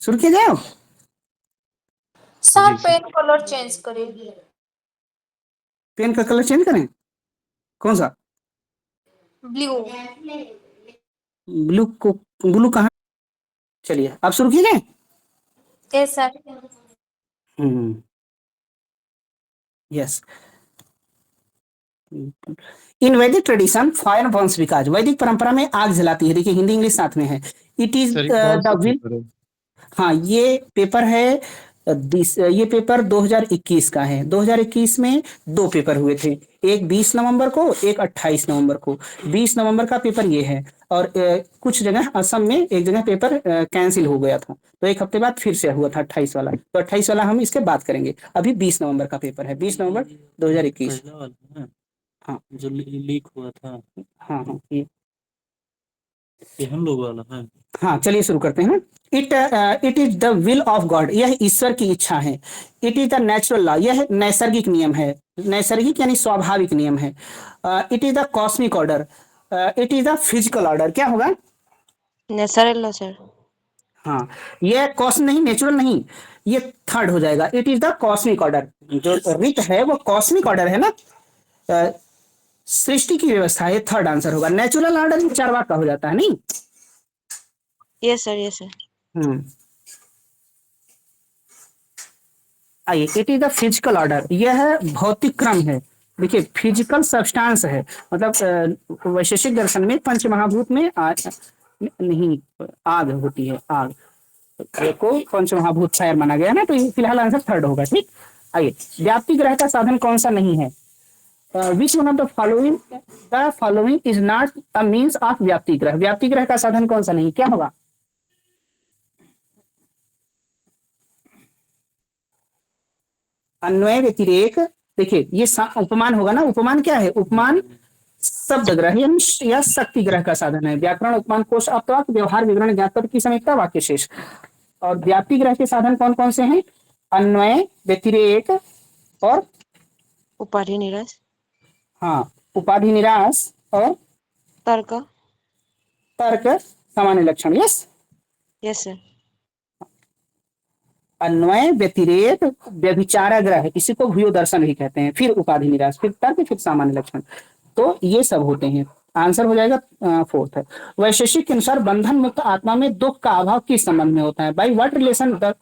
शुरू किया जाए। सर पेन कलर चेंज करिए। पेन का कलर चेंज करें, कौन सा? ब्लू। ब्लू को, ब्लू कहाँ? चलिए आप शुरू कीजिए। Yes sir. Yes. In Vedic tradition fire Burns because, वैदिक परंपरा में आग जलाती है। देखिए हिंदी इंग्लिश साथ में है। इट इज सर ये कौन सा द विल। पेपर है? हाँ ये पेपर है ये पेपर 2021 का है। 2021 में दो पेपर हुए थे, एक 20 नवंबर को, एक 28 नवंबर को। 20 नवंबर का पेपर ये है। और कुछ जगह असम में एक जगह पेपर कैंसिल हो गया था, तो एक हफ्ते बाद फिर से हुआ था 28 वाला। तो 28 वाला हम इसके बात करेंगे। अभी 20 नवंबर का पेपर है, 20 नवंबर 2021। पहला वाला है हाँ जो लीक हुआ था, हाँ हाँ ये हम लोग वाला है। हाँ चलिए शुरू करते हैं। It is the will of God, यह ईश्वर की इच्छा है। It is the natural law, यह नैसर्गिक नियम है। नैसर्गिक यानी स्वाभाविक नियम है। It is the cosmic order. It is the physical order. क्या होगा? Natural law sir. हाँ ये कॉस नहीं, नेचुरल नहीं, ये थर्ड हो जाएगा। It is the cosmic order. जो रित है वो कॉस्मिक ऑर्डर है ना, अ, सृष्टि की व्यवस्था, ये थर्ड आंसर होगा। नेचुरल ऑर्डर चारवाक का हो जाता है नहीं। Yes sir, yes sir. आइए, it is the physical order, यह भौतिक क्रम है। देखिए फिजिकल सब्सटेंस है, मतलब वैशेषिक दर्शन में पंच महाभूत में नहीं, आग होती है, आग को पंच महाभूत फायर माना गया ना, तो ये फिलहाल आंसर थर्ड होगा। ठीक। आइए, व्याप्ति ग्रह का साधन कौन सा नहीं है? Which one of the following is not a means of व्याप्ति ग्रह। व्याप्ति ग्रह का साधन कौन सा नहीं, क्या होगा? अन्वय व्यतिरेक। देखिए ये उपमान होगा ना। उपमान क्या है? उपमान शब्द ग्रह या शक्ति ग्रह का साधन है। व्याकरण उपमान कोश अपवाक, व्यवहार विवरण ज्ञात की समीक्षा वाक्य शेष। और व्याप्ति ग्रह के साधन कौन कौन से हैं? अन्वय व्यतिरेक और उपाधि निराश। हाँ उपाधि निराश और तर्क। तर्क सामान्य लक्षण। यस। Yes sir. अन्वय व्यतिरेक व्यभिचाराग्रह, इसी को भूयो दर्शन भी कहते हैं, फिर उपाधि निराश, फिर तर्क, फिर सामान्य लक्षण। तो ये सब होते हैं। आंसर हो जाएगा फोर्थ है। वैशेषिक के अनुसार बंधन मुक्त आत्मा में दुख का अभाव किस संबंध में होता है? By what relation the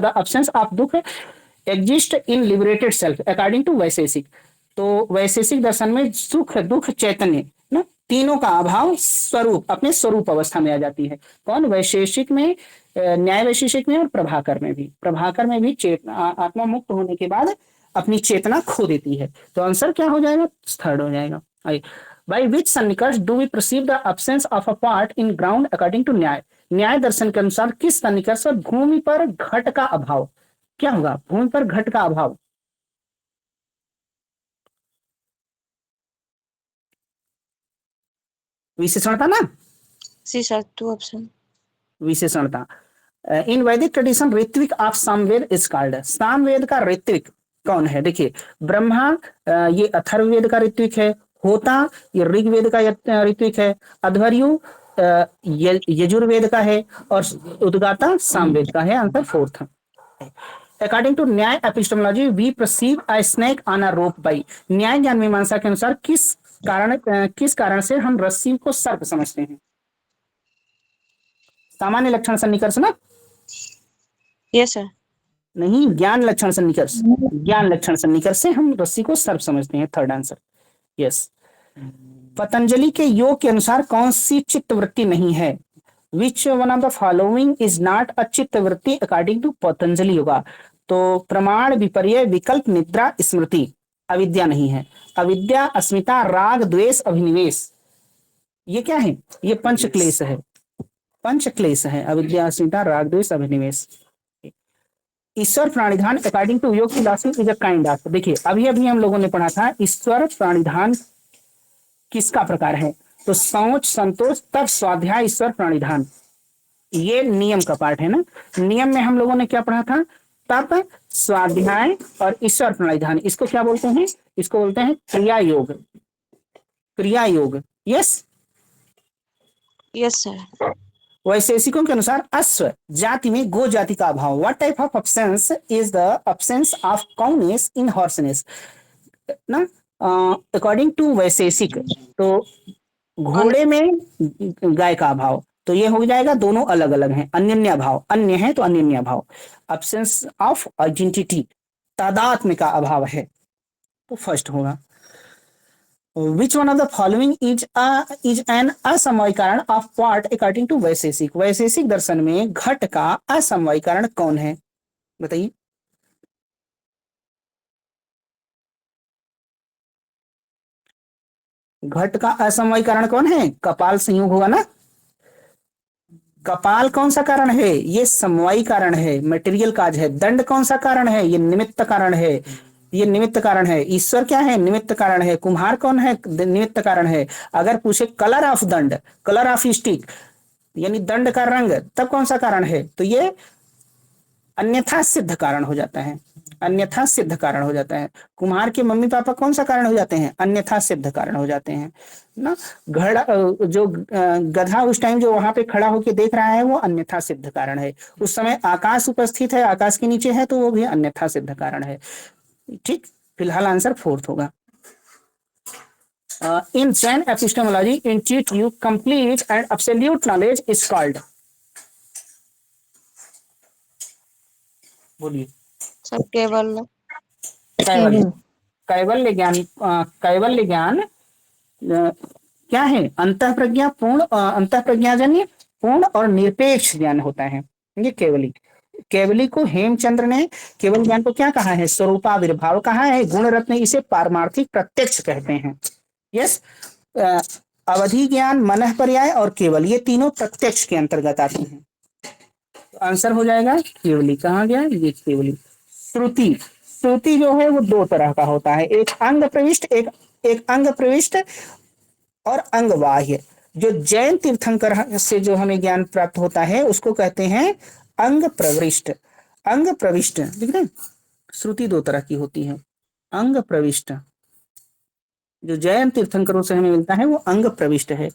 absence of dukkha exist in liberated self according to Vaisheshika. तो वैशेषिक दर्शन में सुख दुख चैतन्य ना, तीनों का अभाव स्वरूप, अपने स्वरूप अवस्था में आ जाती है। कौन? वैशेषिक में, न्याय वैशेषिक में और प्रभाकर में भी। प्रभाकर में भी चेतना, आत्मा मुक्त होने के बाद अपनी चेतना खो देती है। तो आंसर क्या हो जाएगा? थर्ड हो जाएगा। By which sannikarsha do we perceive the absence of a part in ground according to Nyaya. Nyaya दर्शन के अनुसार किस सन्निकर्ष भूमि पर घट का अभाव? क्या होगा? भूमि पर घट का अभाव। विशेषणता ना, सी सर, 2 ऑप्शन। विशेषणता। In Vedic tradition ritvik of Samaveda is called. Samaveda का ऋत्विक कौन है? देखिए ब्रह्मा, ये अथर्ववेद का ऋत्विक है। होता, ये ऋग्वेद का ऋत्विक है। अध्वर्यु यजुर्वेद का है। और उद्गाता सामवेद का है। Answer fourth. According to Nyaya epistemology we perceive a snake on a rope by. Nyaya ज्ञान मीमांसा के अनुसार किस कारण से हम रस्सी को सर्प समझते हैं? सामान्य लक्षण सन्निकर्ष ना, यस सर। नहीं, ज्ञान लक्षण सन्निकर्ष। ज्ञान लक्षण सन्निकर्ष से हम रस्सी को सर्प समझते हैं। Third answer. यस। पतंजलि के योग के अनुसार कौन सी चित्तवृत्ति नहीं है? Which one of the following is not a चित्तवृत्ति अकॉर्डिंग टू पतंजलि योगा। तो प्रमाण, विपर्य, विकल्प, निद्रा, स्मृति। अविद्या नहीं है। अविद्या, अस्मिता, राग, द्वेष, अभिनिवेश, ये क्या है? ये पंच क्लेश है। पंच क्लेश है अविद्या, अस्मिता, राग, द्वेष, अभिनिवेश। ईश्वर प्राणिधान अकॉर्डिंग टू योग philosophy is a kind of. देखिए अभी अभी हम लोगों ने पढ़ा था ईश्वर प्राणिधान किसका प्रकार है? तो शौच, संतोष, तप, स्वाध्याय, ईश्वर प्राणिधान, ये नियम का पार्ट है ना। नियम में हम लोगों ने क्या पढ़ा था? तप, स्वाध्याय और ईश्वर प्राणिधान। इसको क्या बोलते हैं? इसको बोलते हैं क्रिया योग। क्रिया योग। यस। Yes sir. वैशेषिकों के अनुसार अश्व जाति में गो जाति का अभाव। What type of absence is the absence of cowness in horseness ना, अकॉर्डिंग टू वैशेषिक। तो घोड़े में गाय का अभाव, तो ये हो जाएगा दोनों अलग अलग हैं, अन्य भाव, अन्य है तो अन्य भाव। अब्सेंस ऑफ आइडेंटिटी, तादात्म्य का अभाव है, तो फर्स्ट होगा। Which one of the following is an असमवायीकरण of what according to वैशेषिक? वैशेषिक दर्शन में घट का असमवायीकरण कौन है, बताइए। घट का असमवायीकरण कौन है? कपाल संयोग होगा ना। कपाल कौन सा कारण है? ये समवायी कारण है, मटेरियल काज है। दंड कौन सा कारण है? ये निमित्त कारण है, ये निमित्त कारण है। ईश्वर क्या है? निमित्त कारण है। कुम्हार कौन है? निमित्त कारण है। अगर पूछे कलर ऑफ दंड, कलर ऑफ स्टिक, यानी दंड का रंग, तब कौन सा कारण है? तो ये अन्यथा सिद्ध कारण हो जाता है, अन्यथा सिद्ध कारण हो जाता है। कुम्हार के मम्मी पापा कौन सा कारण हो जाते हैं? अन्यथा सिद्ध कारण हो जाते हैं ना। घड़ा जो गधा उस टाइम जो वहां पे खड़ा होके देख रहा है वो अन्यथा सिद्ध कारण है। उस समय आकाश उपस्थित है, आकाश के नीचे है, तो वो भी अन्यथा सिद्ध कारण है। ठीक, फिलहाल आंसर फोर्थ होगा। In Jain epistemology institute complete and absolute knowledge is called. बोलिए। सर केवल। कैवल्य, कैवल्य ज्ञान, कैवल्य ज्ञान क्या है? अंतः प्रज्ञा पूर्ण, अंतः प्रज्ञाजन्य पूर्ण और निरपेक्ष ज्ञान होता है, ये केवली। केवली को हेमचंद्र ने केवल ज्ञान को क्या कहा है? स्वरूपाविर्भाव कहा है। गुण रत्न इसे पारमार्थिक प्रत्यक्ष कहते हैं। यस, अवधि ज्ञान, मनः पर्याय और केवल, ये तीनों प्रत्यक्ष के अंतर्गत आते हैं। तो आंसर हो जाएगा केवली। कहाँ गया ये केवली? श्रुति, श्रुति जो है वो दो तरह का होता है, एक अंग प्रविष्ट, एक अंग प्रविष्ट और अंग बाह्य। जो जैन तीर्थंकर से जो हमें ज्ञान प्राप्त होता है उसको कहते हैं अंग प्रविष्ट। अंग प्रविष्ट, ठीक है। श्रुति दो तरह की होती है, अंग प्रविष्ट जो जैन तीर्थंकरों से हमें मिलता है वो अंग प्रविष्ट है।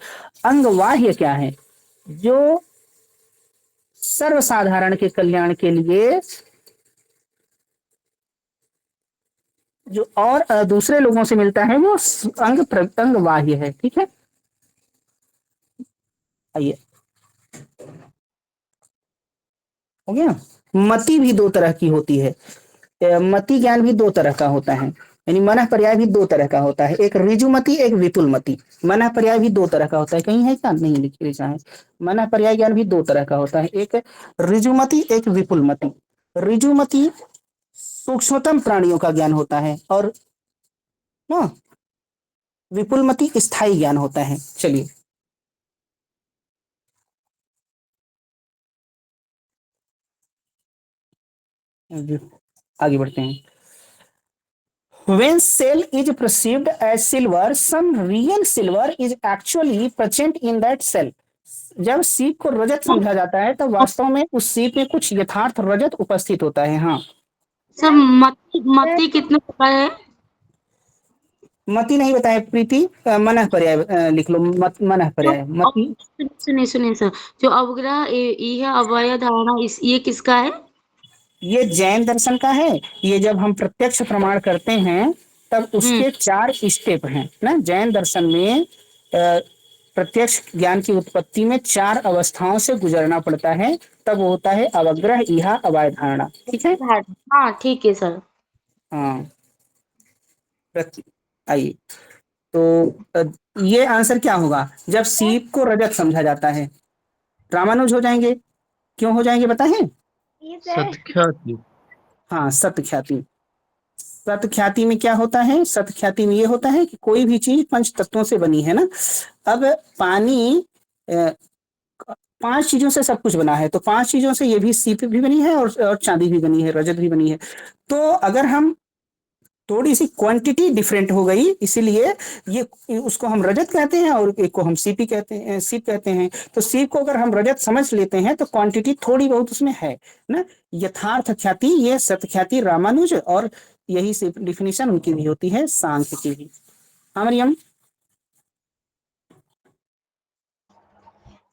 अंग बाह्य क्या है? जो सर्वसाधारण के कल्याण के लिए जो और दूसरे लोगों से मिलता है वो अंग बाह्य है, ठीक है। आइए, हो गया। मति भी दो तरह की होती है, मति ज्ञान भी दो तरह का होता है, यानी मनः पर्याय भी दो तरह का होता है, एक ऋजुमति, एक विपुलमति। मनः पर्याय भी दो तरह का होता है, कहीं है क्या? नहीं लिखा है। मनः पर्याय ज्ञान भी दो तरह का होता है, एक ऋजुमति, एक विपुलमति। ऋजुमति सूक्ष्मतम प्राणियों का ज्ञान होता है और विपुलमति स्थायी ज्ञान होता है। चलिए आगे बढ़ते हैं। When cell is perceived as silver, some real silver is actually present in that cell. जब सीप को रजत समझा जाता है तो वास्तव में उस सीप में कुछ यथार्थ रजत उपस्थित होता है। हाँ सर, मति कितने प्रकार है? मति नहीं बताया प्रीति, मनः पर्याय लिख लो। मनः पर्याय मति। सुनिए सर, जो अवग्रह यह अवय धारणा ये किसका है? ये जैन दर्शन का है। ये जब हम प्रत्यक्ष प्रमाण करते हैं तब उसके 4 स्टेप हैं ना। जैन दर्शन में प्रत्यक्ष ज्ञान की उत्पत्ति में 4 अवस्थाओं से गुजरना पड़ता है, तब वो होता है अवग्रह, इहा, अवय धारणा, ठीक है। हाँ ठीक है सर। हाँ, आइए तो ये आंसर क्या होगा? जब सीप को रजत समझा जाता है। रामानुज हो जाएंगे, क्यों हो जाएंगे बताएं? सत्ख्याति। हाँ, सत्ख्याति। सत्ख्याति में क्या होता है? सत्ख्याति में ये होता है कि कोई भी चीज 5 तत्वों से बनी है ना। अब पानी 5 चीजों से सब कुछ बना है, तो 5 चीजों से ये भी सीप भी बनी है और चांदी भी बनी है, रजत भी बनी है। तो अगर हम थोड़ी सी क्वांटिटी डिफरेंट हो गई, इसीलिए ये उसको हम रजत कहते हैं और एक को हम सीपी कहते हैं, सीप कहते हैं। तो सीप को अगर हम रजत समझ लेते हैं तो क्वांटिटी थोड़ी बहुत उसमें है ना। यथार्थ ख्याति ये सत्ख्याति रामानुज, और यही से डिफिनीशन उनकी भी होती है, सांख्य की भी। हाँ मरियम।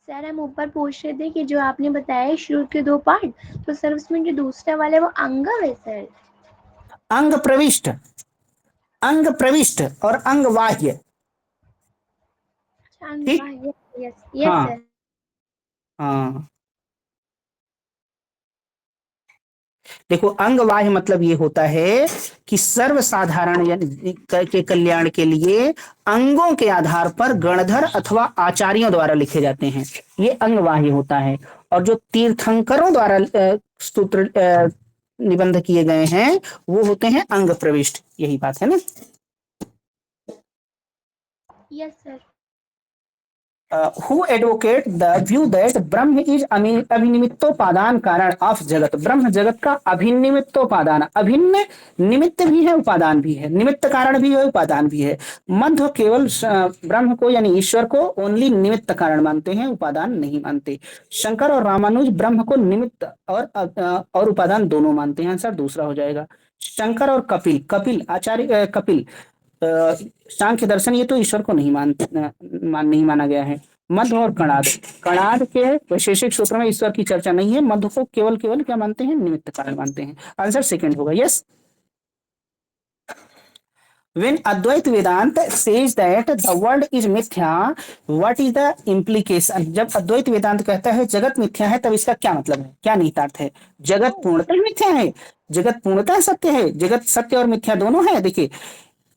सर हम ऊपर पूछ रहे थे कि जो आपने बताया श्रुत के 2 पार्ट, तो सर उसमें जो दूसरा वाला है वो अंगम है सर। अंग प्रविष्ट और अंग बाह्य। ठीक। यस यस यस हाँ सर। हाँ, देखो अंग बाह्य मतलब ये होता है कि सर्वसाधारण यानी के कल्याण के लिए अंगों के आधार पर गणधर अथवा आचार्यों द्वारा लिखे जाते हैं, ये अंग बाह्य होता है। और जो तीर्थंकरों द्वारा सूत्र निबंध किए गए हैं वो होते हैं अंग प्रविष्ट। यही बात है ना। Yes sir. who advocate the view that Brahma is अभिनिमित्तोपादान कारण ऑफ जगत। ब्रह्म जगत का अभिनिमित्तोपादान, अभिन्न निमित्त भी है उपादान भी है, निमित्त कारण भी है उपादान भी है। मध्व केवल ब्रह्म को यानी ईश्वर को ओनली निमित्त कारण मानते हैं, उपादान नहीं मानते। शंकर और रामानुज ब्रह्म को निमित्त और उपादान दोनों मानते हैं। आंसर दूसरा हो जाएगा। शंकर और कपिल आचार्य कपिल सांख्य दर्शन ये तो ईश्वर को नहीं नहीं माना गया है। मध्व और कणाद के वैशेषिक सूत्र में ईश्वर की चर्चा नहीं है। मध्व को केवल क्या मानते हैं, निमित्त कारण मानते हैं। आंसर सेकंड होगा। Yes. When Advait Vedanta says that the world is मिथ्या, what is the implication? जब अद्वैत वेदांत कहता है जगत मिथ्या है, तब इसका क्या मतलब है, क्या निहितार्थ है? जगत पूर्णतः मिथ्या है, जगत पूर्णतः सत्य है, जगत सत्य और मिथ्या दोनों है। देखिए,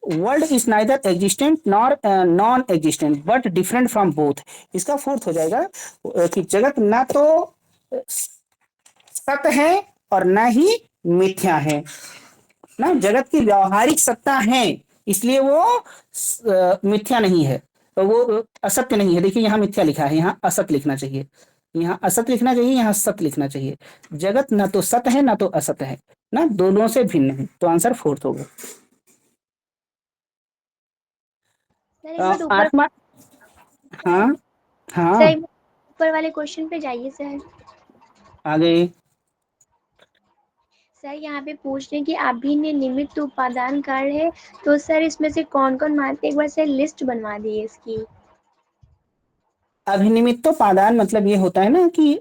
world is neither existent nor non existent but different from both. इसका फोर्थ हो जाएगा कि जगत ना तो सत्य है और ना ही मिथ्या है ना। जगत की व्यावहारिक सत्ता है, इसलिए वो मिथ्या नहीं है, तो वो असत्य नहीं है। देखिए यहाँ मिथ्या लिखा है, यहाँ असत लिखना चाहिए, यहाँ असत लिखना चाहिए, यहाँ सत्य लिखना चाहिए। जगत ना तो सत्य है ना तो असत्य है ना, दोनों से भिन्न है। तो आंसर फोर्थ होगा। सर एक बार ऊपर आत्मा, हाँ हाँ सर ऊपर वाले क्वेश्चन पे जाइए सर। आगे। सर यहाँ पे पूछ रहे हैं कि अभिन्न निमित्त उपादान कारण है, तो सर इसमें से कौन कौन मानते हैं, एक बार सर लिस्ट बनवा दिए इसकी। अभिनिमित्तोपादान मतलब ये होता है ना कि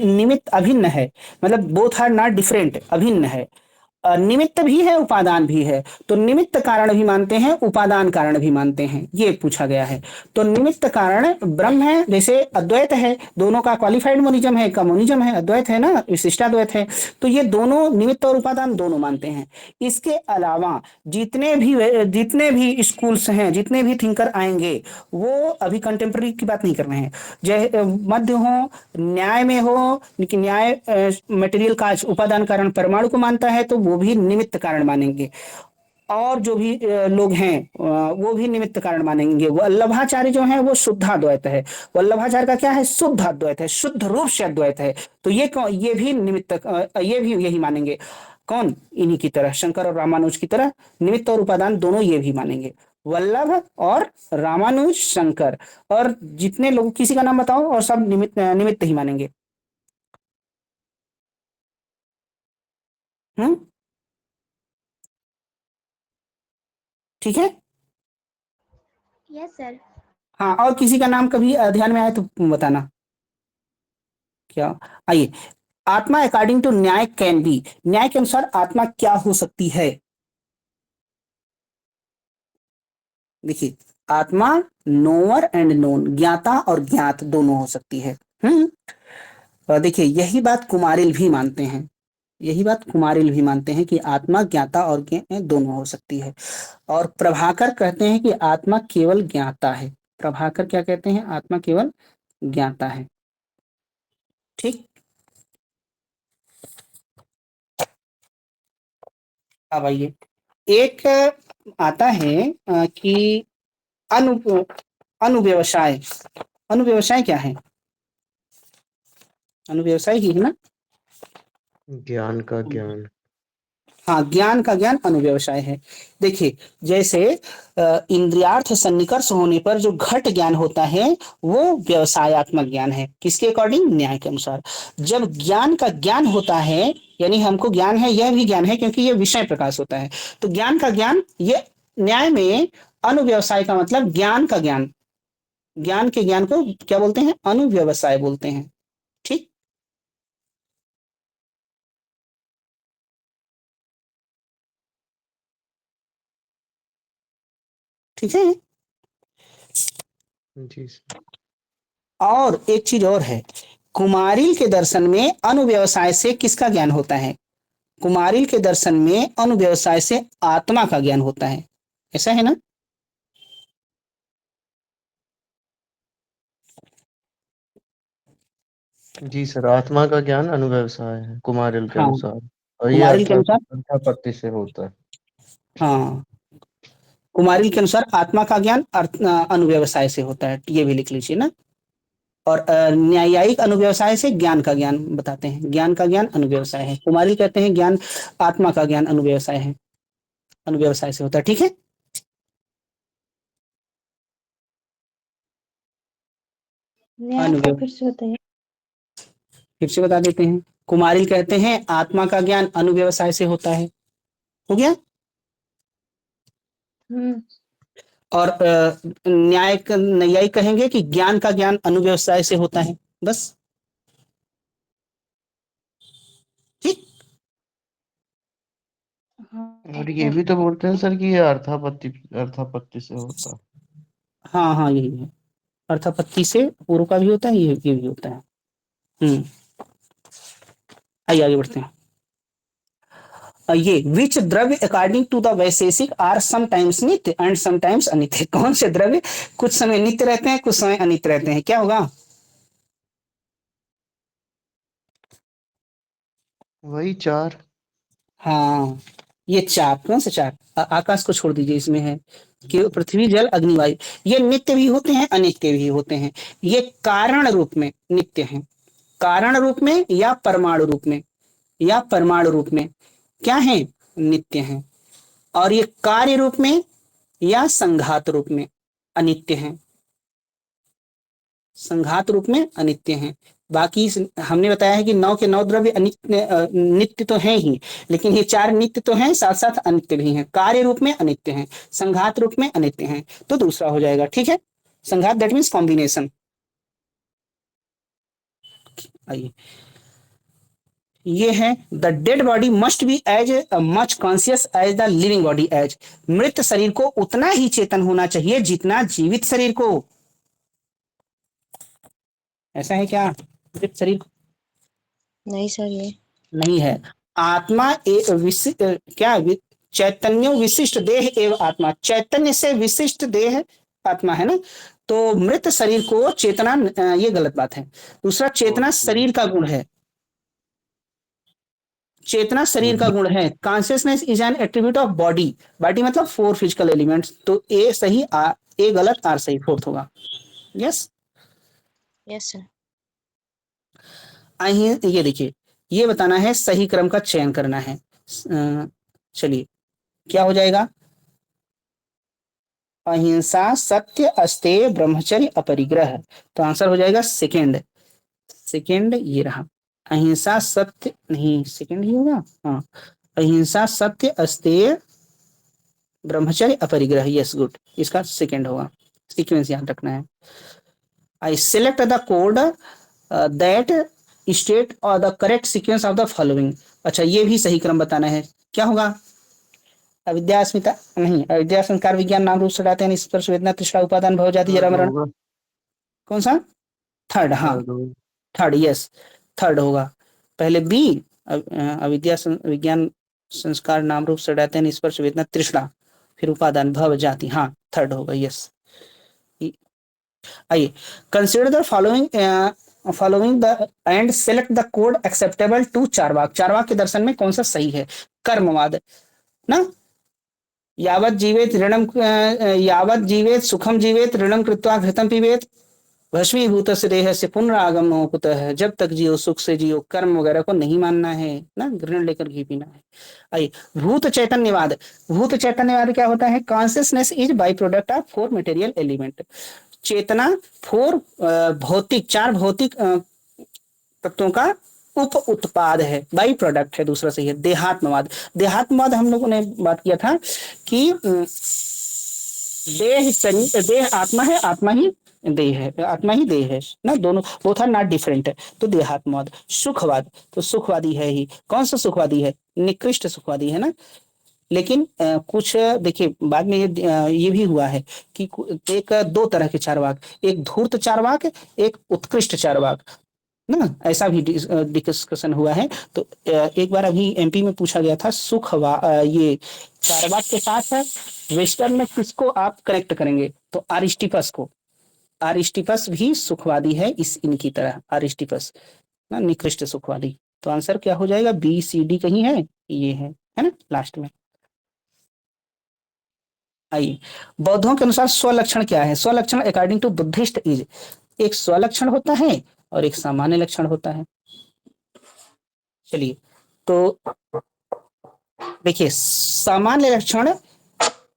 निमित्त अभिन्न है, मतलब बोथ आर नॉट डिफरेंट, अभिन्न है। निमित्त भी है उपादान भी है, तो निमित्त कारण भी मानते हैं उपादान कारण भी मानते हैं, ये पूछा गया है। तो निमित्त कारण ब्रह्म है, जैसे अद्वैत है, दोनों का क्वालिफाइड मोनिज्म है, का मोनिज्म है, अद्वैत है ना, विशिष्टाद्वैत है। तो ये दोनों निमित्त और उपादान दोनों मानते हैं। इसके अलावा जितने भी स्कूल्स हैं, जितने भी थिंकर आएंगे, वो अभी कंटेम्प्रेरी की बात नहीं कर रहे हैं, जय मध्य हो, न्याय में हो, लेकिन न्याय मटेरियल का उपादान कारण परमाणु को मानता है, तो वो भी निमित्त कारण मानेंगे। और जो भी लोग हैं वो भी निमित्त कारण मानेंगे। वल्लभाचार्य जो है वो शुद्धाद्वैत है। वल्लभाचार्य का क्या है, शुद्ध अद्वैत है, शुद्ध रूप से अद्वैत है। तो ये भी निमित्त, ये भी यही मानेंगे। कौन, इन्हीं की तरह, शंकर और रामानुज की तरह निमित्त और उपादान दोनों ये भी मानेंगे। वल्लभ और रामानुज, शंकर और जितने लोग, किसी का नाम बताओ, और सब निमित्त ही मानेंगे। ठीक है। Yes sir. हाँ, और किसी का नाम कभी ध्यान में आए तो बताना। क्या, आइए। आत्मा अकॉर्डिंग टू न्याय कैन बी, न्याय के अनुसार आत्मा क्या हो सकती है? देखिए, आत्मा नोअर एंड नोन, ज्ञाता और ज्ञात दोनों हो सकती है। देखिए यही बात कुमारिल भी मानते हैं, यही बात कुमारिल भी मानते हैं कि आत्मा ज्ञाता और दोनों हो सकती है। और प्रभाकर कहते हैं कि आत्मा केवल ज्ञाता है। प्रभाकर क्या कहते हैं, आत्मा केवल ज्ञाता है। ठीक। अब आइए, एक आता है कि अनुव्यवसाय। अनुव्यवसाय क्या है? अनुव्यवसाय ही है ना। ज्ञान का ज्ञान। हाँ, ज्ञान का ज्ञान अनुव्यवसाय है। देखिए, जैसे इंद्रियार्थ सन्निकर्ष होने पर जो घट ज्ञान होता है वो व्यवसायत्मक ज्ञान है। किसके अकॉर्डिंग? न्याय के अनुसार। जब ज्ञान का ज्ञान होता है, यानी हमको ज्ञान है, यह भी ज्ञान है क्योंकि यह विषय प्रकाश होता है, तो ज्ञान का ज्ञान, ये न्याय में अनुव्यवसाय का मतलब ज्ञान का ज्ञान, ज्ञान के ज्ञान को क्या बोलते हैं? अनुव्यवसाय बोलते हैं। ठीक, ठीक है। जी सर। और एक चीज और है, कुमारिल के दर्शन में अनुव्यवसाय से किसका ज्ञान होता है? कुमारिल के दर्शन में अनुव्यवसाय से आत्मा का ज्ञान होता है, ऐसा है ना? जी सर, आत्मा का ज्ञान अनुव्यवसाय है कुमारिल के हाँ, अनुसार, और ये कुमारिल के अनुसार, अर्थापत्ति से होता है। हाँ, कुमारिल के अनुसार आत्मा का ज्ञान अनुव्यवसाय से होता है, ये भी लिख लीजिए ना। और न्यायिक अनुव्यवसाय से ज्ञान का ज्ञान बताते हैं, ज्ञान का ज्ञान अनुव्यवसाय है। कुमारिल कहते हैं ज्ञान, आत्मा का ज्ञान अनुव्यवसाय है, अनुव्यवसाय से होता है। ठीक है, अनुव्यव फिर से बताइए। फिर से बता देते हैं। कुमारिल कहते हैं आत्मा का ज्ञान अनुव्यवसाय से होता है, हो गया। और न्यायिक कहेंगे कि ज्ञान का ज्ञान अनुव्यवसाय से होता है, बस। ठीक, और ये भी तो बोलते हैं सर कि ये अर्थापत्ति से होता है। हाँ हाँ, यही है, अर्थापत्ति से पूर्व का भी होता है, ये भी होता है। आइए आगे बढ़ते हैं। ये which dravya according to the Vaisheshika are sometimes nitya and sometimes anitya? कौन से द्रव्य कुछ समय नित्य रहते हैं, कुछ समय अनित्य रहते हैं? क्या होगा? वही 4। हाँ, ये चार, कौन से चार? आकाश को छोड़ दीजिए, इसमें है कि पृथ्वी जल अग्नि वायु, ये नित्य भी होते हैं अनित्य भी होते हैं। ये कारण रूप में नित्य हैं, कारण रूप में या परमाणु रूप में, या परमाणु रूप में क्या है? नित्य हैं। और ये कार्य रूप में या संघात रूप में अनित्य हैं, संघात रूप में अनित्य हैं। बाकी हमने बताया है कि 9 के 9 द्रव्य अनित्य नित्य तो हैं ही, लेकिन ये 4 नित्य तो हैं, साथ साथ अनित्य भी हैं। कार्य रूप में अनित्य हैं, संघात रूप में अनित्य हैं, तो दूसरा हो जाएगा। ठीक है, संघात दैट मीन्स कॉम्बिनेशन। आइए, ये है the dead body must be as much conscious as the living body as. मृत शरीर को उतना ही चेतन होना चाहिए जितना जीवित शरीर को। ऐसा है क्या? मृत शरीर नहीं सर, ये नहीं है। आत्मा एक विशिष्ट क्या चैतन्य विशिष्ट देह एवं आत्मा, चैतन्य से विशिष्ट देह आत्मा है ना। तो मृत शरीर को चेतना, ये गलत बात है। दूसरा, चेतना शरीर का गुण है, चेतना शरीर का गुण है। Consciousness is an attribute of body, body मतलब 4 फिजिकल एलिमेंट्स। तो ए सही, ए गलत, आर सही, फोर्थ होगा। Yes, yes sir. ये देखिए, ये बताना है, सही क्रम का चयन करना है। चलिए, क्या हो जाएगा? अहिंसा सत्य अस्तेय ब्रह्मचर्य अपरिग्रह, तो आंसर हो जाएगा सेकेंड। सेकेंड ये रहा, अहिंसा सत्य, नहीं सेकेंड ही होगा, हाँ, अहिंसा सत्य अस्तेय ब्रह्मचर्य अपरिग्रह, यस गुड, इसका सेकेंड होगा। सीक्वेंस याद रखना है। I select the code that state और the correct sequence of the following. अच्छा, ये भी सही क्रम बताना है, क्या होगा? अविद्या अस्मिता नहीं, अविद्या संस्कार विज्ञान नाम रूप से हटाते हैं, स्पर्श वेदना तृष्णा उपादान भव जाति जरा मरण। कौन सा? थर्ड, हाँ थर्ड, यस थर्ड होगा। पहले बी, अविद्या विज्ञान संस्कार नाम रूप से हटाते हैं, स्पर्श वेदना तृष्णा, फिर उपादान भव जाति, हाँ थर्ड होगा, यस। आइए, consider the following the and select the code acceptable to Charvaka. Charvaka के दर्शन में कौन सा सही है? कर्मवाद ना, यावत जीवेत सुखम जीवेत ऋणम कृत्वा घृतम पीवेत भस्मीभूत से देह से पुनरागमनो कुतः। जब तक जियो सुख से जियो, कर्म वगैरह को नहीं मानना है ना, ऋण लेकर घी पीना है। आइए, भूत चैतन्यवाद। भूत चैतन्यवाद क्या होता है? Consciousness is byproduct of 4 material element. चेतना 4 भौतिक, 4 भौतिक तत्वों का उप उत्पाद है, बाई प्रोडक्ट है। दूसरा सही है देहात्मवाद। देहात्मवाद हम लोगों ने बात किया था कि देह आत्मा है, आत्मा ही देह है, आत्मा ही देह है ना, दोनों बोथ आर नॉट डिफरेंट है। तो देहात्मवाद। सुखवाद, तो सुखवादी है ही। कौन सा सुखवादी है? निकृष्ट सुखवादी है ना। लेकिन कुछ देखिए बाद में ये भी हुआ है कि एक दो तरह के चारवाक, एक धूर्त चारवाक, एक उत्कृष्ट चारवाक ना, ऐसा भी डिस्कशन हुआ है। तो एक बार अभी एमपी में पूछा गया था ये चारवाक के साथ वेस्टर्न में किसको आप कनेक्ट करेंगे? तो अरिस्टिपस को। अरिस्टिपस भी सुखवादी है इस इनकी तरह, अरिस्टिपस ना निकृष्ट सुखवादी। तो आंसर क्या हो जाएगा? बी सी डी कहीं है, ये है ना लास्ट में। आइए, बौद्धों के अनुसार स्वलक्षण क्या है? स्वलक्षण अकॉर्डिंग टू बुद्धिस्ट इज, एक स्वलक्षण होता है और एक सामान्य लक्षण होता है। चलिए, तो देखिए सामान्य लक्षण,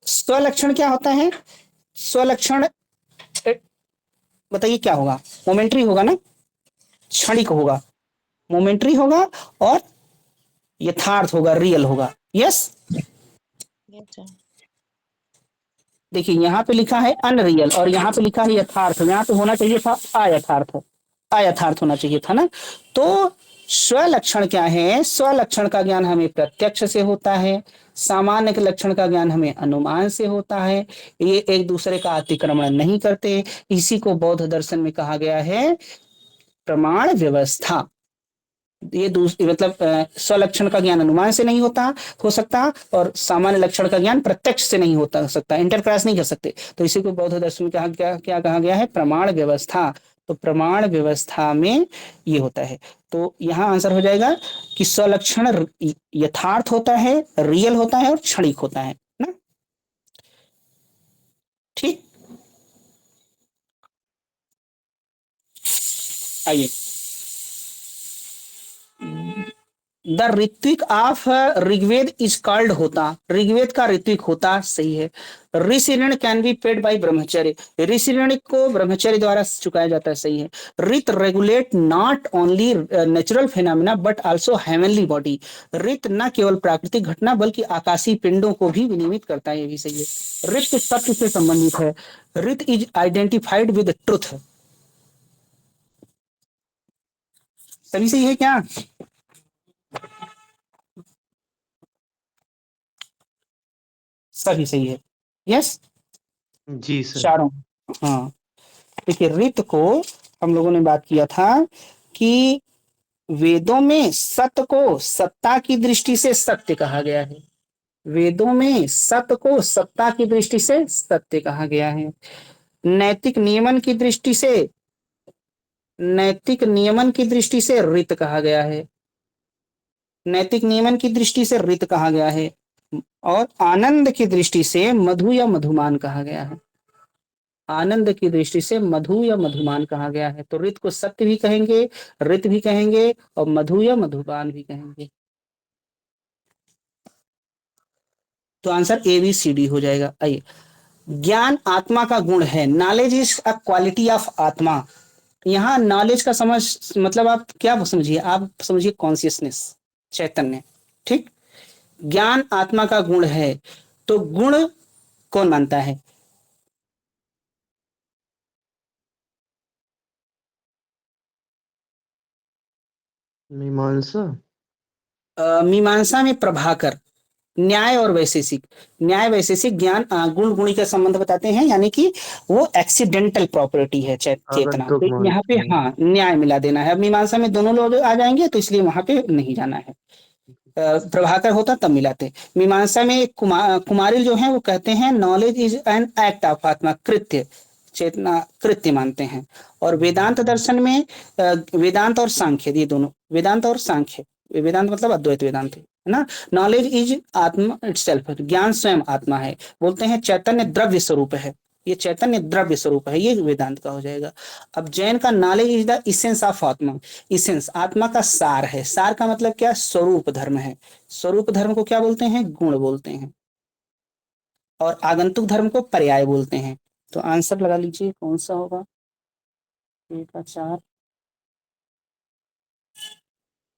स्वलक्षण क्या होता है? स्वलक्षण बताइए क्या होगा? मोमेंट्री होगा ना, क्षणिक होगा, मोमेंट्री होगा और यथार्थ होगा, रियल होगा। Yes, yes sir. देखिए यहाँ पे लिखा है अनरियल और यहाँ पे लिखा है यथार्थ, यहाँ पे होना चाहिए था अयथार्थ, अयथार्थ होना चाहिए था ना। तो स्वलक्षण क्या है? स्वलक्षण का ज्ञान हमें प्रत्यक्ष से होता है, सामान्य के लक्षण का ज्ञान हमें अनुमान से होता है। ये एक दूसरे का अतिक्रमण नहीं करते। इसी को बौद्ध दर्शन में कहा गया है प्रमाण व्यवस्था। ये दूसरी मतलब स्वलक्षण का ज्ञान अनुमान से नहीं होता हो सकता और सामान्य लक्षण का ज्ञान प्रत्यक्ष से नहीं होता सकता, इंटरक्रॉस नहीं कर सकते। तो इसी को बौद्ध दर्शन में कहा क्या कहा गया है? प्रमाण व्यवस्था। तो प्रमाण व्यवस्था में ये होता है। तो यहाँ आंसर हो जाएगा कि स्वलक्षण यथार्थ होता है, रियल होता है और क्षणिक होता है ना। ठीक, आइए, the ritvik of Rigveda is called hota, Rigveda का ऋत्विक होता, सही है। ऋषि ऋण कैन बी पेड बाय ब्रह्मचर्य, ऋषि ऋण को ब्रह्मचर्य द्वारा चुकाया जाता है, सही है। Rta regulate not only natural phenomena but also heavenly body, ऋत न केवल प्राकृतिक घटना बल्कि आकाशीय पिंडों को भी विनियमित करता है, ये भी सही है। ऋत सत्य से संबंधित है, ऋत इज आइडेंटिफाइड विद ट्रुथ, सभी सही है क्या? सभी सही है, यस जी सर। चारों। हाँ, देखिए रित को हम लोगों ने बात किया था कि वेदों में सत्य को सत्ता की दृष्टि से सत्य कहा गया है, वेदों में सत्य को सत्ता की दृष्टि से सत्य कहा गया है। नैतिक नियमन की दृष्टि से, नैतिक नियमन की दृष्टि से रित कहा गया है, नैतिक नियमन की दृष्टि से रित कहा गया है। और आनंद की दृष्टि से मधु या मधुमान कहा गया है, आनंद की दृष्टि से मधु या मधुमान कहा गया है। तो ऋत को सत्य भी कहेंगे, ऋत भी कहेंगे और मधु या मधुमान भी कहेंगे। तो answer A B C D हो जाएगा। आइए, ज्ञान आत्मा का गुण है, knowledge is a quality of atma. यहाँ नॉलेज का समझ मतलब आप क्या समझिए? आप समझिए कॉन्शियसनेस, चैतन्य। ठीक, ज्ञान आत्मा का गुण है, तो गुण कौन मानता है? मीमांसा। मीमांसा में प्रभाकर। न्याय और वैशेषिक, न्याय वैशेषिक ज्ञान गुण गुणी का संबंध बताते हैं, यानी कि वो एक्सीडेंटल प्रॉपर्टी है चेतना। आगंतुक तो यहाँ पे मानते हैं। हाँ न्याय मिला देना है। अब मीमांसा में दोनों लोग आ जाएंगे तो इसलिए वहां पे नहीं जाना है। प्रभाकर होता तब मिलाते। मीमांसा में कुमारिल जो है वो कहते हैं knowledge is an act of आत्मा, कृत्य, चेतना कृत्य मानते हैं। और वेदांत दर्शन में वेदांत और सांख्य, ये दोनों वेदांत और सांख्य, वेदांत मतलब अद्वैत वेदांत है ना। नॉलेज इज आत्मा इटसेल्फ, ज्ञान स्वयं आत्मा है। बोलते हैं चैतन्य द्रव्य स्वरूप है, ये चैतन्य द्रव्य स्वरूप है, ये वेदांत का हो जाएगा। अब जैन का knowledge is the essence of आत्मा, इसेंस आत्मा का सार है। सार का मतलब क्या? स्वरूप धर्म है। स्वरूप धर्म को क्या बोलते हैं? गुण बोलते हैं। और आगंतुक धर्म को पर्याय बोलते हैं। तो आंसर लगा लीजिए कौन सा होगा? एक का चार,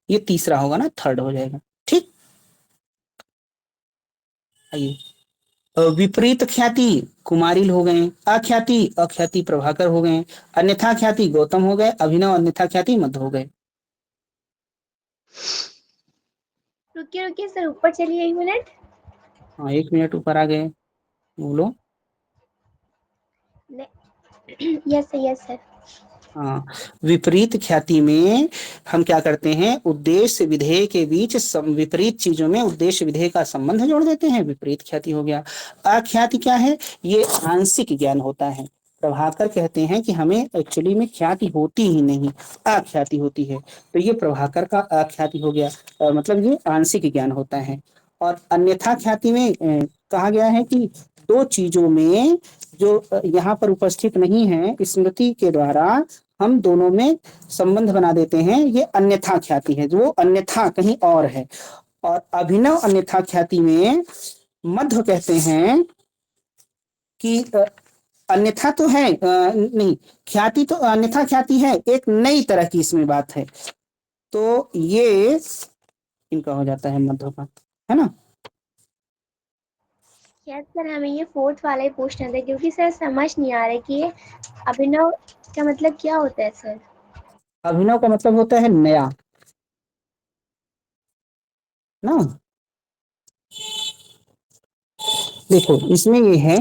ये तीसरा होगा ना, थर्ड हो जाएगा। ठीक, आइए विपरीत ख्याति कुमारिल हो गए, अख्याति प्रभाकर हो गए, अन्यथा ख्याति गौतम हो गए, अभिनव अन्यथा ख्याति मध्य हो गए। रुकिए रुकिए सर, ऊपर चलिए 1 मिनट। हाँ 1 मिनट ऊपर आ गए, बोलो। Yes sir. हाँ, विपरीत ख्याति में हम क्या करते हैं, उद्देश्य विधेय के बीच विपरीत चीजों में उद्देश्य विधेय का संबंध जोड़ देते हैं, विपरीत ख्याति हो गया। अख्याति क्या है, ये आंशिक ज्ञान होता है। प्रभाकर कहते हैं कि हमें एक्चुअली में ख्याति होती ही नहीं, अख्याति होती है, तो ये प्रभाकर का अख्याति हो गया, मतलब ये आंशिक ज्ञान होता है। और अन्यथा ख्याति में कहा गया है कि दो चीजों में जो यहाँ पर उपस्थित नहीं है, स्मृति के द्वारा हम दोनों में संबंध बना देते हैं, ये अन्यथा ख्याति है, जो अन्यथा कहीं और है। और अभिनव अन्यथा ख्याति में मध्य कहते हैं कि अन्यथा तो है, नहीं, ख्याति तो अन्यथा ख्याति है, एक नई तरह की इसमें बात है, तो ये इनका हो जाता है मध्य का, है ना। यस सर, हमें ये 4th वाला ही पूछना था, क्योंकि सर समझ नहीं आ रहा है कि ये अभिनव का मतलब क्या होता है सर। अभिनव का मतलब होता है नया ना। देखो इसमें ये है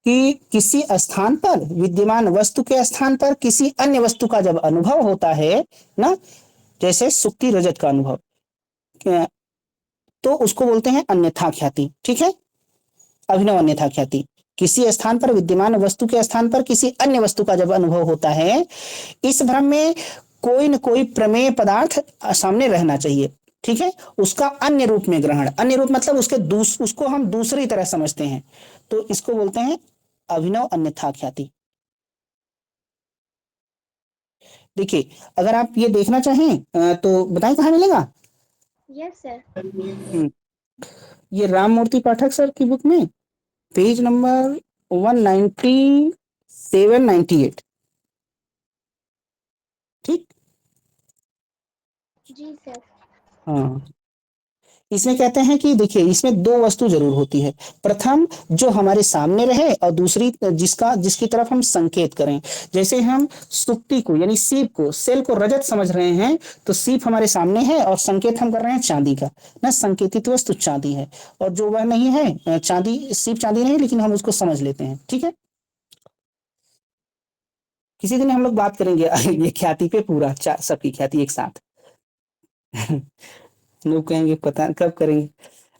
कि किसी स्थान पर विद्यमान वस्तु के स्थान पर किसी अन्य वस्तु का जब अनुभव होता है ना, जैसे सुक्ति रजत का अनुभव, तो उसको बोलते हैं अन्यथा ख्याति, ठीक है। अभिनव अन्यथा ख्याति, किसी स्थान पर विद्यमान वस्तु के स्थान पर किसी अन्य वस्तु का जब अनुभव होता है, इस भ्रम में कोई न कोई प्रमेय पदार्थ सामने रहना चाहिए, ठीक है। उसका अन्य रूप में ग्रहण, अन्य रूप मतलब उसको हम दूसरी तरह समझते हैं, तो इसको बोलते हैं अभिनव अन्यथा ख्याति। देखिए अगर आप ये देखना चाहें तो बताएं कहाँ मिलेगा। Yes sir. ये राम मूर्ति पाठक सर की बुक में पेज नंबर 197-98, ठीक। जी सर। हाँ, इसमें कहते हैं कि देखिए इसमें दो वस्तु जरूर होती है, प्रथम जो हमारे सामने रहे और दूसरी जिसकी तरफ हम संकेत करें। जैसे हम सुक्ति को यानी सीप को, सेल को रजत समझ रहे हैं, तो सीप हमारे सामने है और संकेत हम कर रहे हैं चांदी का ना, संकेतित वस्तु चांदी है, और जो वह नहीं है चांदी, सीप चांदी नहीं, लेकिन हम उसको समझ लेते हैं, ठीक है। किसी दिन हम लोग बात करेंगे ये ख्याति पे पूरा, सबकी ख्याति एक साथ। लोग कहेंगे पता कब करेंगे।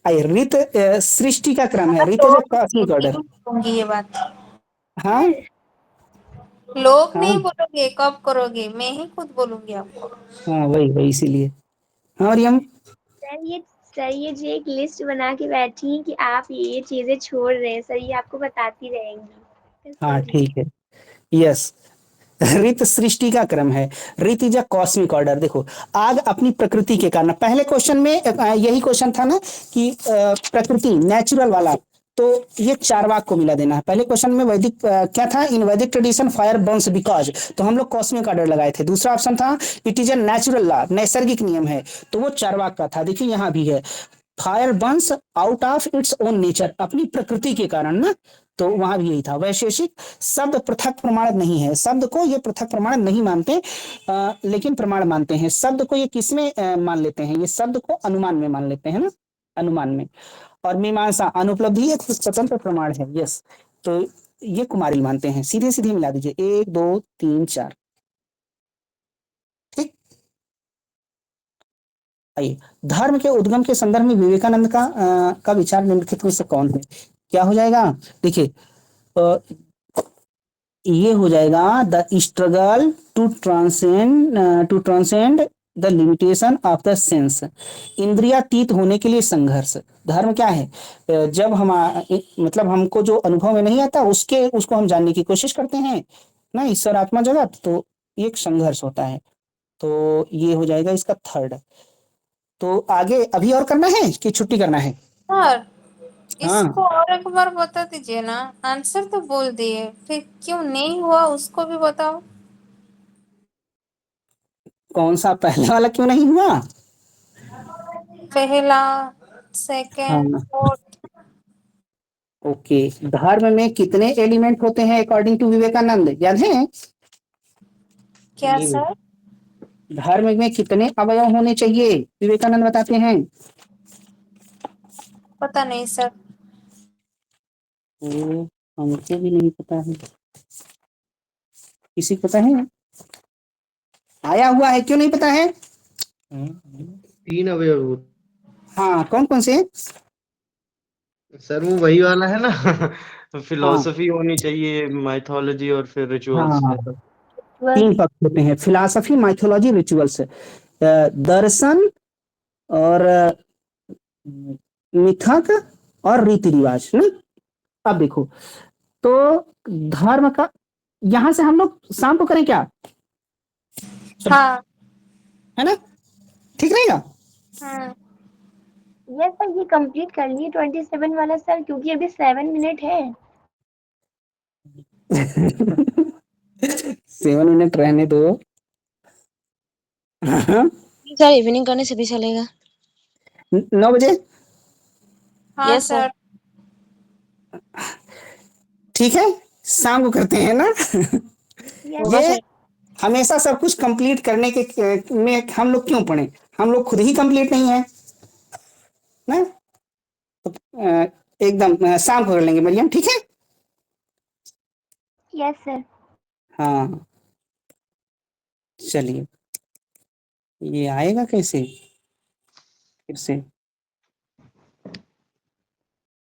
आइए, ऋत सृष्टि का क्रम है, ऋत जो कॉस्मिक ऑर्डर। बोलूंगी ये बात, हाँ लोग हाँ नहीं बोलोगे, कब करोगे, मैं ही खुद बोलूंगी आपको। हाँ, वही इसीलिए। हाँ, और हम सर ये जी एक लिस्ट बना के बैठी हैं कि आप ये चीजें छोड़ रहे हैं सर, ये आपको बताती रहेंगी। हाँ Sorry. ठीक है, यस। ऋत सृष्टि का क्रम है, ऋत इज अ कॉस्मिक ऑर्डर। देखो आग अपनी प्रकृति के कारण, पहले क्वेश्चन में यही क्वेश्चन था ना कि प्रकृति नेचुरल वाला, तो ये चारवाक को मिला देना है। पहले क्वेश्चन में वैदिक क्या था, इन Vedic tradition fire Burns because, तो हम लोग कॉस्मिक ऑर्डर लगाए थे। दूसरा ऑप्शन था it is a natural law, नैसर्गिक नियम है, तो वो चारवाक का था। देखिए यहाँ भी है fire Burns out of its own nature, अपनी प्रकृति के कारण ना, तो वहां भी यही था। वैशेषिक शब्द पृथक प्रमाण नहीं है, शब्द को ये पृथक प्रमाण नहीं मानते, लेकिन प्रमाण मानते हैं। शब्द को ये किसमें मान लेते हैं, ये शब्द को अनुमान में मान लेते हैं ना, अनुमान में। और मीमांसा अनुपलब्धि एक स्वतंत्र प्रमाण है, यस, तो ये कुमारिल मानते हैं। सीधे सीधे मिला दीजिए 1 2 3 4, ठीक। आइए, धर्म के उद्गम के संदर्भ में विवेकानंद का विचार निम्नलिखित में से कौन है, क्या हो जाएगा। देखिए ये हो जाएगा the struggle to transcend the limitation of the sense, इंद्रियातीत होने के लिए संघर्ष। धर्म क्या है, जब हम मतलब हमको जो अनुभव में नहीं आता उसको हम जानने की कोशिश करते हैं ना, ईश्वर आत्मा जगत, तो एक संघर्ष होता है, तो ये हो जाएगा इसका थर्ड। तो आगे अभी और करना है कि छुट्टी करना है। सर हाँ, इसको और एक बार बता दीजिए ना, आंसर तो बोल दिए, फिर क्यों नहीं हुआ उसको भी बताओ। कौन सा पहले वाला क्यों नहीं हुआ। पहला, सेकंड, हाँ फोर्थ। ओके, धर्म में कितने एलिमेंट होते हैं अकॉर्डिंग टू विवेकानंद, याद है? क्या सर? धर्म में कितने अवयव होने चाहिए विवेकानंद बताते हैं? पता नहीं सर। तो हमको भी नहीं पता है, किसी को पता है? आया हुआ है, क्यों नहीं पता है? 3 अवयव होते हाँ, कौन कौन से? सर, वो वही वाला है ना हाँ फिलोसफी होनी चाहिए, माइथोलॉजी और फिर रिचुअल्स हाँ, ऐसा। 3 पक्ष होते हैं, फिलॉसफी, माइथोलॉजी, रिचुअल्स। दर्शन और मिथक और रीति रिवाज ना। अब देखो, तो धर्म का यहां से हम लोग शाम को करें क्या, हाँ। है ना? ठीक रहेगा। यस सर, ये कंप्लीट कर लिए 27 वाला सर, क्योंकि अभी 7 मिनट है। 7 मिनट रहने दो। हाँ, सर इवनिंग करने से भी चलेगा। 9 बजे। हाँ यस सर। सर। ठीक है, शाम को करते हैं ना। होगा ये सर। हमेशा सब कुछ कंप्लीट करने के में हम लोग क्यों पढ़े, हम लोग खुद ही कंप्लीट नहीं है ना। तो एकदम शाम को कर लेंगे मरियम, ठीक है? Yes sir. हाँ, चलिए, ये आएगा कैसे फिर से?